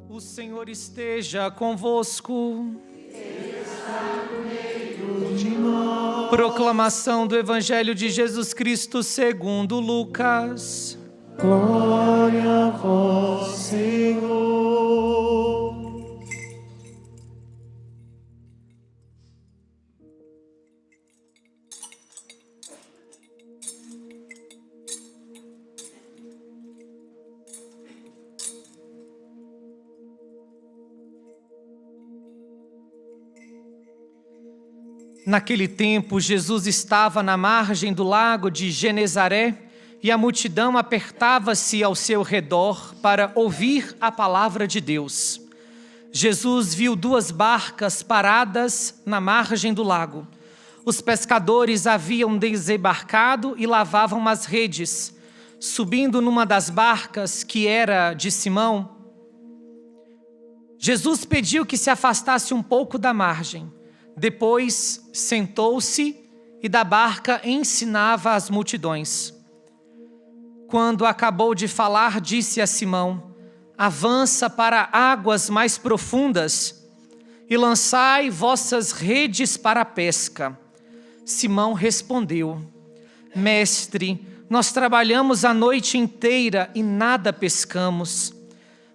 O Senhor esteja convosco. Proclamação do Evangelho de Jesus Cristo segundo Lucas. Glória a vós, Senhor. Naquele tempo, Jesus estava na margem do lago de Genezaré e a multidão apertava-se ao seu redor para ouvir a palavra de Deus. Jesus viu 2 barcas paradas na margem do lago. Os pescadores haviam desembarcado e lavavam as redes. Subindo numa das barcas, que era de Simão, Jesus pediu que se afastasse um pouco da margem. Depois sentou-se e da barca ensinava as multidões. Quando acabou de falar, disse a Simão: avança para águas mais profundas e lançai vossas redes para a pesca. Simão respondeu: Mestre, nós trabalhamos a noite inteira e nada pescamos,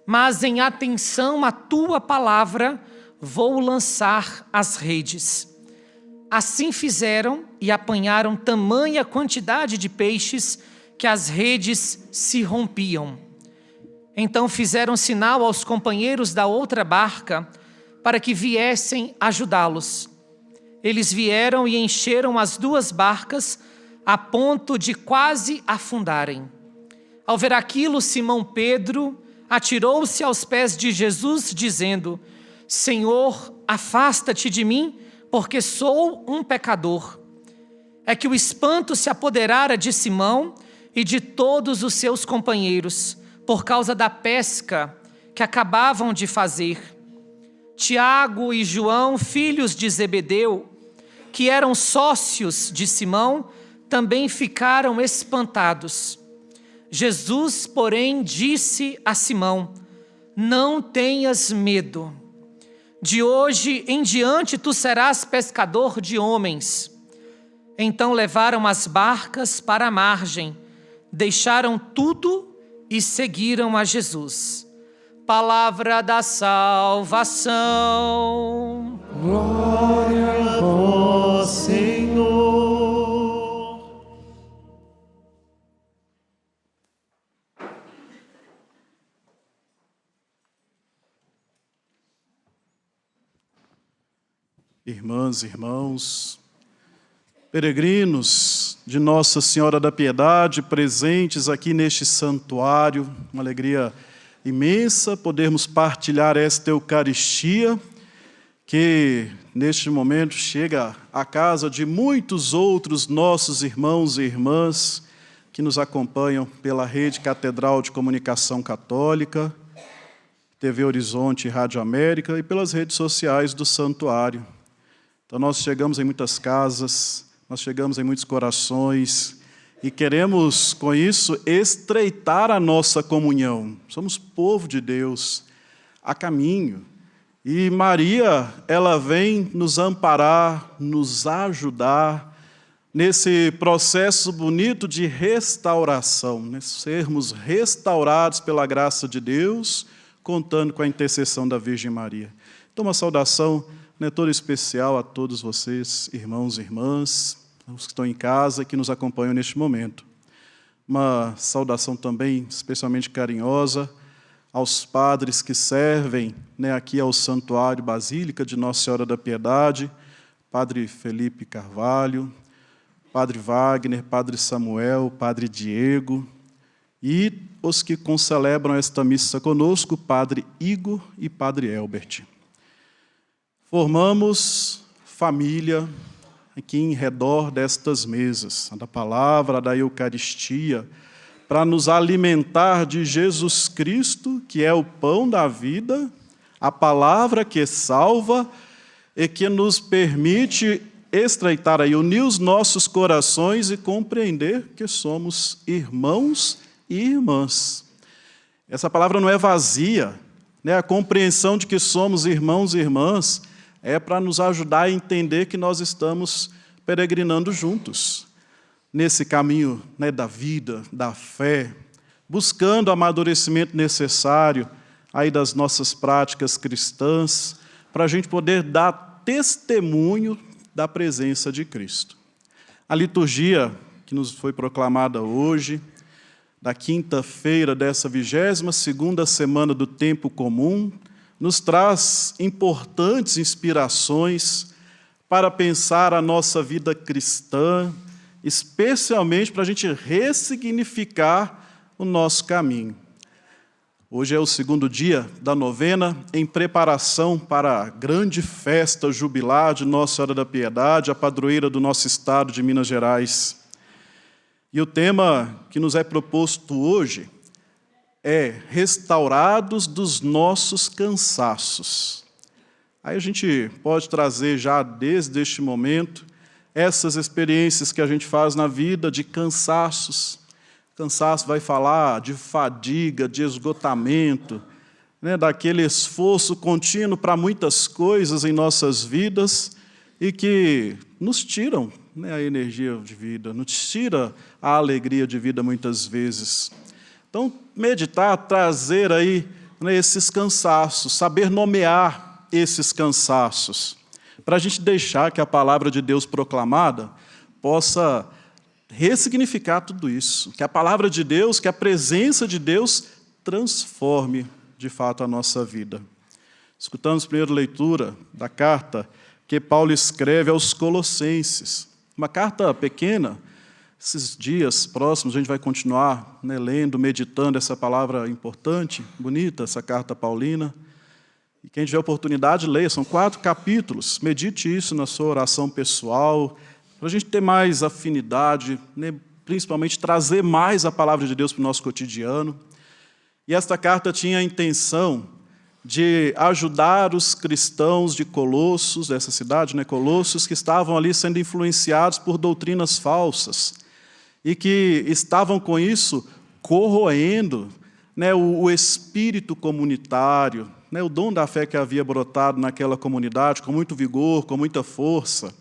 mas em atenção à tua palavra vou lançar as redes. Assim fizeram e apanharam tamanha quantidade de peixes que as redes se rompiam. Então fizeram sinal aos companheiros da outra barca para que viessem ajudá-los. Eles vieram e encheram as 2 barcas a ponto de quase afundarem. Ao ver aquilo, Simão Pedro atirou-se aos pés de Jesus, dizendo: Senhor, afasta-te de mim, porque sou um pecador. É que o espanto se apoderara de Simão e de todos os seus companheiros, por causa da pesca que acabavam de fazer. Tiago e João, filhos de Zebedeu, que eram sócios de Simão, também ficaram espantados. Jesus, porém, disse a Simão: não tenhas medo. De hoje em diante tu serás pescador de homens. Então levaram as barcas para a margem, deixaram tudo e seguiram a Jesus. Palavra da salvação. Glória a vós, Senhor. Irmãs e irmãos, peregrinos de Nossa Senhora da Piedade, presentes aqui neste santuário, uma alegria imensa podermos partilhar esta Eucaristia, que neste momento chega à casa de muitos outros nossos irmãos e irmãs que nos acompanham pela Rede Catedral de Comunicação Católica, TV Horizonte e Rádio América e pelas redes sociais do santuário. Então nós chegamos em muitas casas, nós chegamos em muitos corações e queremos, com isso, estreitar a nossa comunhão. Somos povo de Deus, a caminho. E Maria, ela vem nos amparar, nos ajudar nesse processo bonito de restauração, né? Sermos restaurados pela graça de Deus, contando com a intercessão da Virgem Maria. Então, uma saudação toda especial a todos vocês, irmãos e irmãs, os que estão em casa e que nos acompanham neste momento. Uma saudação também especialmente carinhosa aos padres que servem aqui ao Santuário Basílica de Nossa Senhora da Piedade, Padre Felipe Carvalho, Padre Wagner, Padre Samuel, Padre Diego, e os que concelebram esta missa conosco, Padre Igor e Padre Elbert. Formamos família aqui em redor destas mesas, da palavra, da Eucaristia, para nos alimentar de Jesus Cristo, que é o pão da vida, a palavra que salva e que nos permite estreitar, unir os nossos corações e compreender que somos irmãos e irmãs. Essa palavra não é vazia, né? A compreensão de que somos irmãos e irmãs é para nos ajudar a entender que nós estamos peregrinando juntos, nesse caminho, né, da vida, da fé, buscando o amadurecimento necessário aí das nossas práticas cristãs, para a gente poder dar testemunho da presença de Cristo. A liturgia que nos foi proclamada hoje, da quinta-feira dessa 22ª semana do tempo comum, nos traz importantes inspirações para pensar a nossa vida cristã, especialmente para a gente ressignificar o nosso caminho. Hoje é o segundo dia da novena, em preparação para a grande festa jubilar de Nossa Senhora da Piedade, a padroeira do nosso estado de Minas Gerais. E o tema que nos é proposto hoje é restaurados dos nossos cansaços. Aí a gente pode trazer já desde este momento essas experiências que a gente faz na vida de cansaços. Cansaço vai falar de fadiga, de esgotamento, né, daquele esforço contínuo para muitas coisas em nossas vidas e que nos tiram, né, a energia de vida, nos tira a alegria de vida muitas vezes. Então, meditar, trazer aí, né, esses cansaços, saber nomear esses cansaços, para a gente deixar que a palavra de Deus proclamada possa ressignificar tudo isso, que a palavra de Deus, que a presença de Deus transforme, de fato, a nossa vida. Escutamos a primeira leitura da carta que Paulo escreve aos Colossenses, uma carta pequena. Esses dias próximos a gente vai continuar, né, lendo, meditando essa palavra importante, bonita, essa carta paulina. E quem tiver oportunidade, leia, são 4 capítulos. Medite isso na sua oração pessoal, para a gente ter mais afinidade, né, principalmente trazer mais a palavra de Deus para o nosso cotidiano. E esta carta tinha a intenção de ajudar os cristãos de Colossos, dessa cidade, né, Colossos, que estavam ali sendo influenciados por doutrinas falsas e que estavam com isso corroendo, né, o espírito comunitário, né, o dom da fé que havia brotado naquela comunidade com muito vigor, com muita força.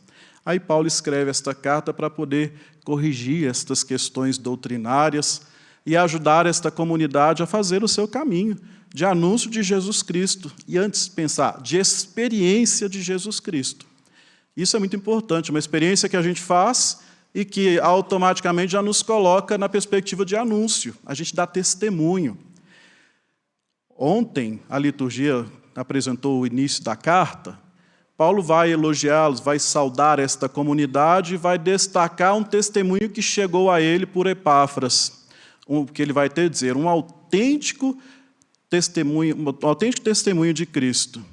Aí Paulo escreve esta carta para poder corrigir estas questões doutrinárias e ajudar esta comunidade a fazer o seu caminho de anúncio de Jesus Cristo. E antes de pensar, de experiência de Jesus Cristo. Isso é muito importante, uma experiência que a gente faz e que automaticamente já nos coloca na perspectiva de anúncio. A gente dá testemunho. Ontem, a liturgia apresentou o início da carta. Paulo vai elogiá-los, vai saudar esta comunidade e vai destacar um testemunho que chegou a ele por Epáfras, que ele vai ter a dizer, um autêntico testemunho de Cristo.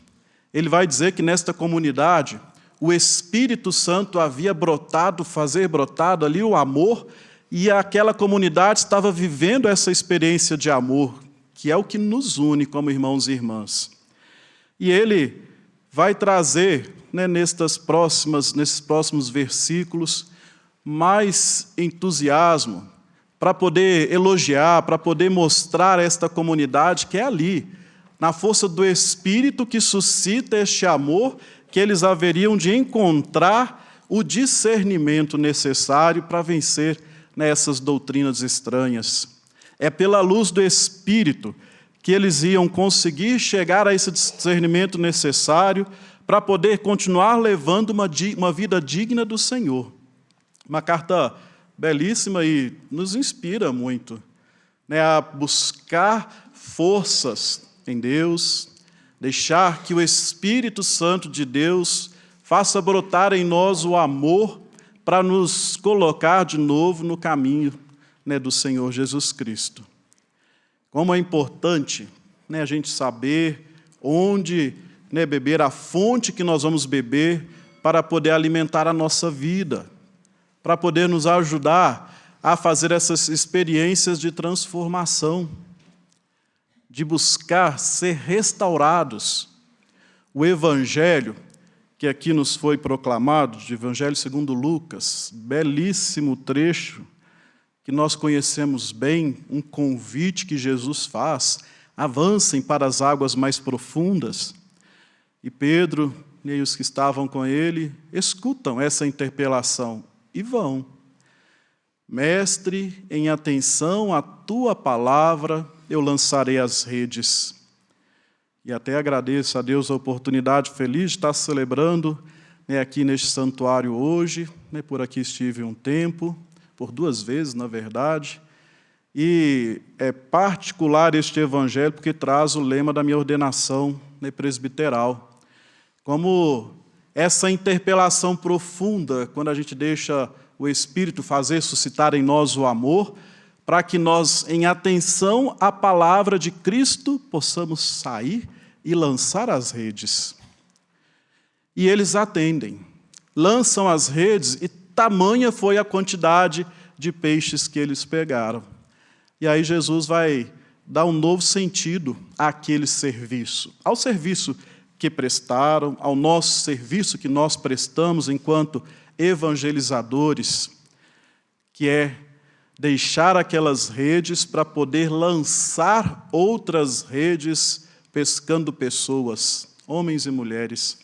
Ele vai dizer que nesta comunidade o Espírito Santo havia fazer brotado ali o amor, e aquela comunidade estava vivendo essa experiência de amor, que é o que nos une como irmãos e irmãs. E ele vai trazer, né, nesses próximos versículos, mais entusiasmo para poder elogiar, para poder mostrar esta comunidade que é ali, na força do Espírito que suscita este amor, que eles haveriam de encontrar o discernimento necessário para vencer nessas doutrinas estranhas. É pela luz do Espírito que eles iam conseguir chegar a esse discernimento necessário para poder continuar levando uma vida digna do Senhor. Uma carta belíssima e nos inspira muito, né, a buscar forças em Deus, deixar que o Espírito Santo de Deus faça brotar em nós o amor para nos colocar de novo no caminho, né, do Senhor Jesus Cristo. Como é importante, né, a gente saber onde, né, beber, a fonte que nós vamos beber para poder alimentar a nossa vida, para poder nos ajudar a fazer essas experiências de transformação, de buscar ser restaurados. O Evangelho que aqui nos foi proclamado, de Evangelho segundo Lucas, belíssimo trecho, que nós conhecemos bem, um convite que Jesus faz: avancem para as águas mais profundas. E Pedro e os que estavam com ele escutam essa interpelação e vão. Mestre, em atenção à tua palavra, eu lançarei as redes. E até agradeço a Deus a oportunidade feliz de estar celebrando aqui neste santuário hoje. Por aqui estive um tempo, por 2 vezes, na verdade. E é particular este evangelho porque traz o lema da minha ordenação presbiteral. Como essa interpelação profunda, quando a gente deixa o Espírito fazer suscitar em nós o amor, para que nós, em atenção à palavra de Cristo, possamos sair e lançar as redes. E eles atendem, lançam as redes, e tamanha foi a quantidade de peixes que eles pegaram. E aí Jesus vai dar um novo sentido àquele serviço, ao serviço que prestaram, ao nosso serviço que nós prestamos enquanto evangelizadores, que é deixar aquelas redes para poder lançar outras redes, pescando pessoas, homens e mulheres.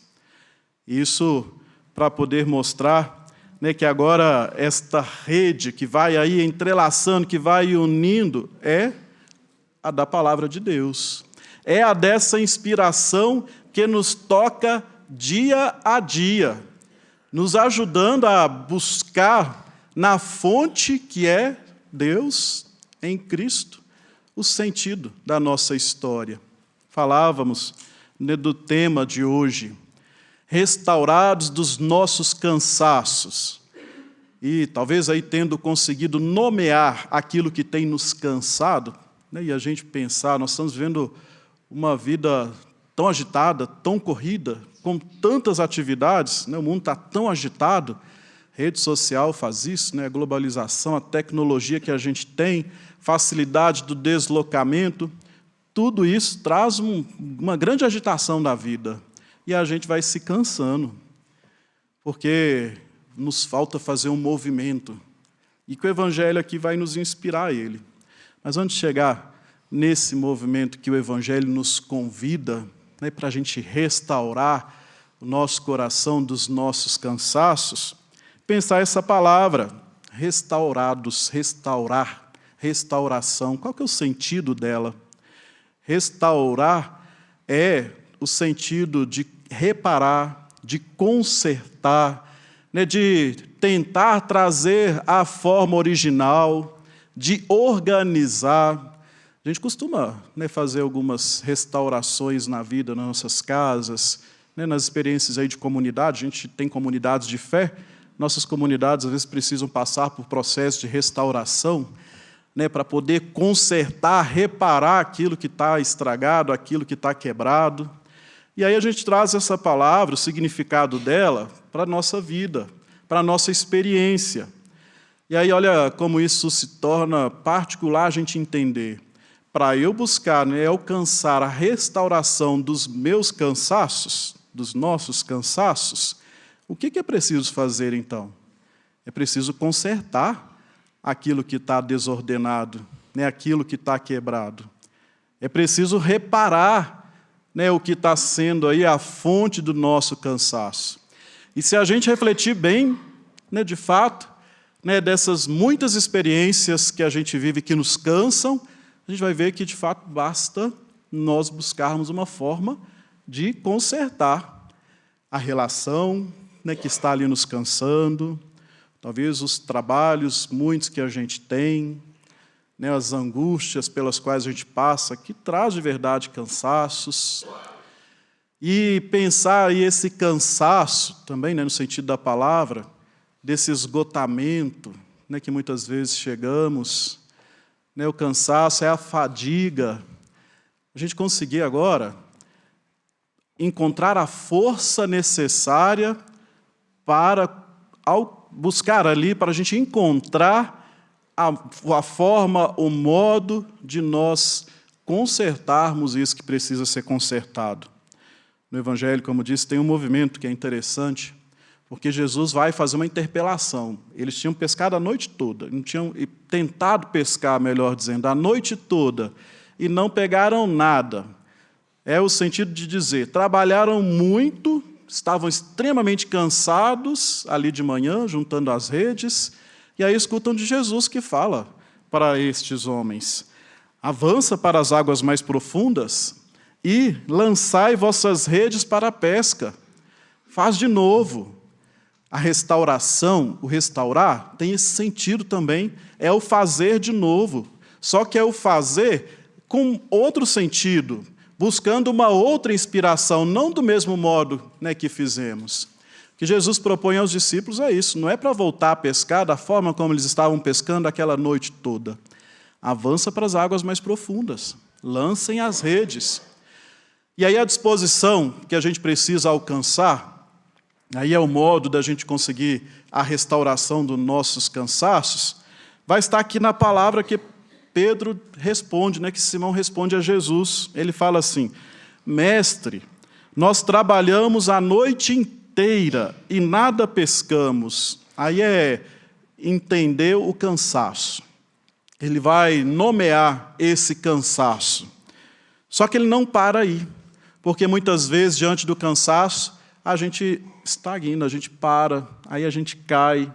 Isso para poder mostrar que agora esta rede que vai aí entrelaçando, que vai unindo, é a da palavra de Deus. É a dessa inspiração que nos toca dia a dia, nos ajudando a buscar na fonte que é Deus em Cristo o sentido da nossa história. Falávamos do tema de hoje, restaurados dos nossos cansaços. E talvez aí tendo conseguido nomear aquilo que tem nos cansado, e a gente pensar, nós estamos vivendo uma vida tão agitada, tão corrida, com tantas atividades, o mundo está tão agitado, a rede social faz isso, a globalização, a tecnologia que a gente tem, facilidade do deslocamento, tudo isso traz uma grande agitação da vida. E a gente vai se cansando, porque nos falta fazer um movimento. E que o Evangelho aqui vai nos inspirar a ele. Mas antes de chegar nesse movimento que o Evangelho nos convida, para a gente restaurar o nosso coração dos nossos cansaços, pensar essa palavra, restaurados, restaurar, restauração. Qual que é o sentido dela? Restaurar é o sentido de reparar, de consertar, de tentar trazer a forma original, de organizar. A gente costuma fazer algumas restaurações na vida, nas nossas casas, nas experiências aí de comunidade. A gente tem comunidades de fé, nossas comunidades às vezes precisam passar por processo de restauração, para poder consertar, reparar aquilo que está estragado, aquilo que está quebrado. E aí a gente traz essa palavra, o significado dela, para a nossa vida, para a nossa experiência. E aí olha como isso se torna particular a gente entender. Para eu buscar, alcançar a restauração dos meus cansaços, dos nossos cansaços, o que é preciso fazer então? É preciso consertar aquilo que está desordenado, aquilo que está quebrado. É preciso reparar o que está sendo aí a fonte do nosso cansaço. E se a gente refletir bem, de fato, dessas muitas experiências que a gente vive que nos cansam, a gente vai ver que, de fato, basta nós buscarmos uma forma de consertar a relação que está ali nos cansando, talvez os trabalhos, muitos que a gente tem, as angústias pelas quais a gente passa, que traz de verdade cansaços. E pensar aí esse cansaço, também no sentido da palavra, desse esgotamento que muitas vezes chegamos, o cansaço é a fadiga. A gente conseguir agora encontrar a força necessária para, ao buscar ali, para a gente encontrar a forma, o modo de nós consertarmos isso que precisa ser consertado. No Evangelho, como disse, tem um movimento que é interessante, porque Jesus vai fazer uma interpelação. Eles tinham pescado a noite toda, não tinham tentado pescar, melhor dizendo, a noite toda, e não pegaram nada. É o sentido de dizer, trabalharam muito, estavam extremamente cansados ali de manhã, juntando as redes, e aí escutam de Jesus que fala para estes homens: avança para as águas mais profundas e lançai vossas redes para a pesca. Faz de novo. A restauração, o restaurar, tem esse sentido também, é o fazer de novo. Só que é o fazer com outro sentido, buscando uma outra inspiração, não do mesmo modo, né, que fizemos. O que Jesus propõe aos discípulos é isso, não é para voltar a pescar da forma como eles estavam pescando aquela noite toda. Avança para as águas mais profundas, lancem as redes. E aí a disposição que a gente precisa alcançar, aí é o modo da gente conseguir a restauração dos nossos cansaços, vai estar aqui na palavra que Pedro responde, né, que Simão responde a Jesus. Ele fala assim: mestre, nós trabalhamos a noite inteira e nada pescamos. Aí é entender o cansaço. Ele vai nomear esse cansaço. Só que ele não para aí, porque muitas vezes, diante do cansaço, a gente estagna, a gente para, aí a gente cai,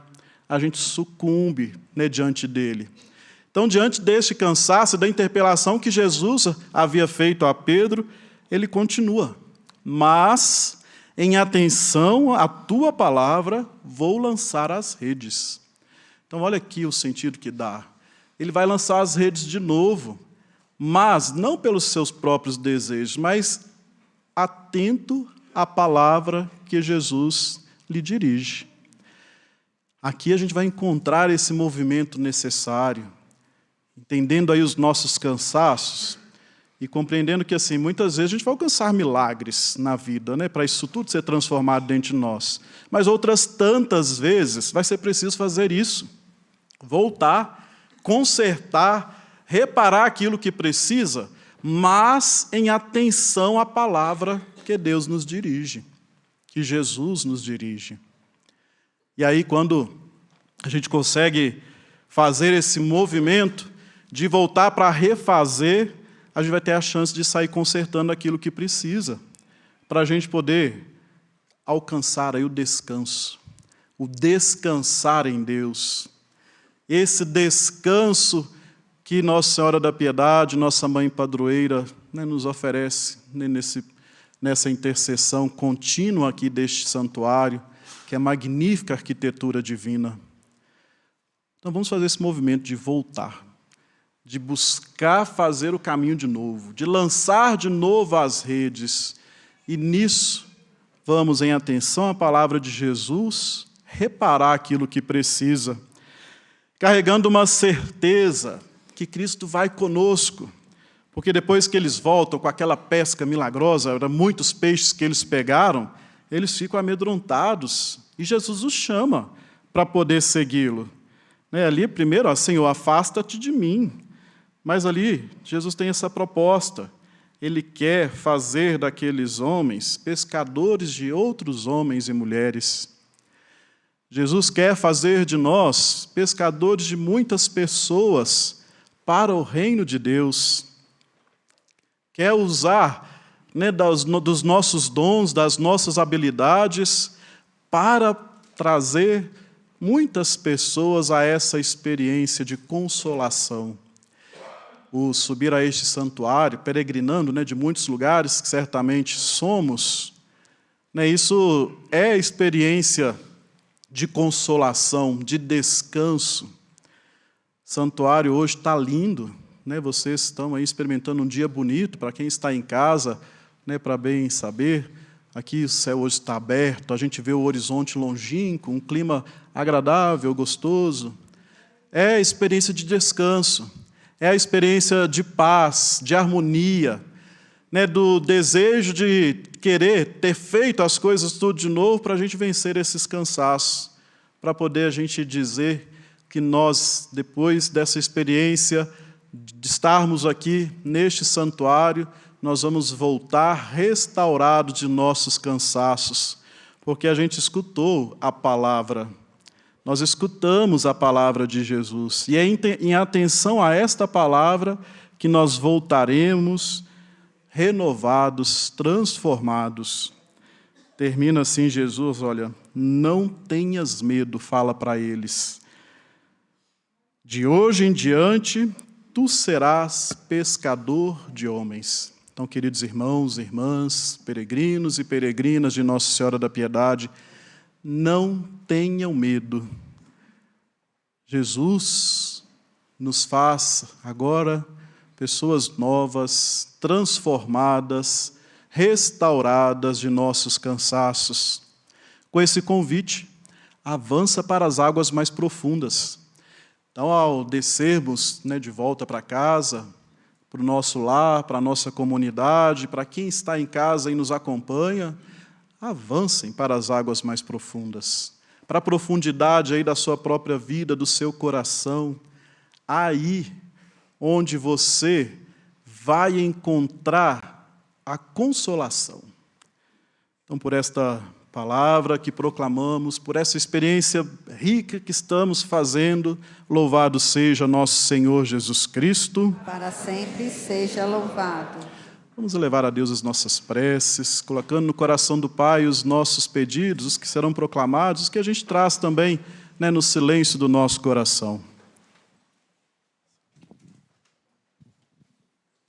a gente sucumbe, né, diante dele. Então, diante deste cansaço, da interpelação que Jesus havia feito a Pedro, ele continua: mas, em atenção à tua palavra, vou lançar as redes. Então, olha aqui o sentido que dá. Ele vai lançar as redes de novo, mas não pelos seus próprios desejos, mas atento à palavra que Jesus lhe dirige. Aqui a gente vai encontrar esse movimento necessário, entendendo aí os nossos cansaços e compreendendo que, assim, muitas vezes a gente vai alcançar milagres na vida, né, para isso tudo ser transformado dentro de nós. Mas outras tantas vezes vai ser preciso fazer isso, voltar, consertar, reparar aquilo que precisa, mas em atenção à palavra que Deus nos dirige, que Jesus nos dirige. E aí, quando a gente consegue fazer esse movimento de voltar para refazer, a gente vai ter a chance de sair consertando aquilo que precisa, para a gente poder alcançar aí o descansar em Deus. Esse descanso que Nossa Senhora da Piedade, nossa Mãe Padroeira, né, nos oferece, né, nessa intercessão contínua aqui deste santuário, que é magnífica arquitetura divina. Então vamos fazer esse movimento de voltar, de buscar fazer o caminho de novo, de lançar de novo as redes. E nisso, vamos, em atenção à palavra de Jesus, reparar aquilo que precisa, carregando uma certeza que Cristo vai conosco. Porque depois que eles voltam com aquela pesca milagrosa, eram muitos peixes que eles pegaram, eles ficam amedrontados. E Jesus os chama para poder segui-lo. Ali, primeiro, Senhor, afasta-te de mim. Mas ali, Jesus tem essa proposta. Ele quer fazer daqueles homens pescadores de outros homens e mulheres. Jesus quer fazer de nós pescadores de muitas pessoas para o reino de Deus. Quer usar, né, dos nossos dons, das nossas habilidades, para trazer muitas pessoas a essa experiência de consolação. O subir a este santuário, peregrinando, né, de muitos lugares que certamente somos, né, isso é experiência de consolação, de descanso. O santuário hoje está lindo, né? Vocês estão aí experimentando um dia bonito, para quem está em casa, né, para bem saber. Aqui o céu hoje está aberto, a gente vê o horizonte longínquo, um clima agradável, gostoso. É a experiência de descanso, é a experiência de paz, de harmonia, né, do desejo de querer ter feito as coisas tudo de novo para a gente vencer esses cansaços, para poder a gente dizer que nós, depois dessa experiência de estarmos aqui neste santuário, nós vamos voltar restaurados de nossos cansaços, porque a gente escutou a palavra. Nós escutamos a palavra de Jesus. E é em atenção a esta palavra que nós voltaremos renovados, transformados. Termina assim Jesus, olha, não tenhas medo, fala para eles. De hoje em diante, tu serás pescador de homens. Então, queridos irmãos, irmãs, peregrinos e peregrinas de Nossa Senhora da Piedade, não tenham medo. Jesus nos faz agora pessoas novas, transformadas, restauradas de nossos cansaços. Com esse convite, avança para as águas mais profundas. Então, ao descermos de volta para casa, para o nosso lar, para a nossa comunidade, para quem está em casa e nos acompanha, avancem para as águas mais profundas, para a profundidade aí da sua própria vida, do seu coração, aí onde você vai encontrar a consolação. Então, por esta palavra que proclamamos, por essa experiência rica que estamos fazendo, louvado seja nosso Senhor Jesus Cristo. Para sempre seja louvado. Vamos elevar a Deus as nossas preces, colocando no coração do Pai os nossos pedidos, os que serão proclamados, os que a gente traz também no silêncio do nosso coração.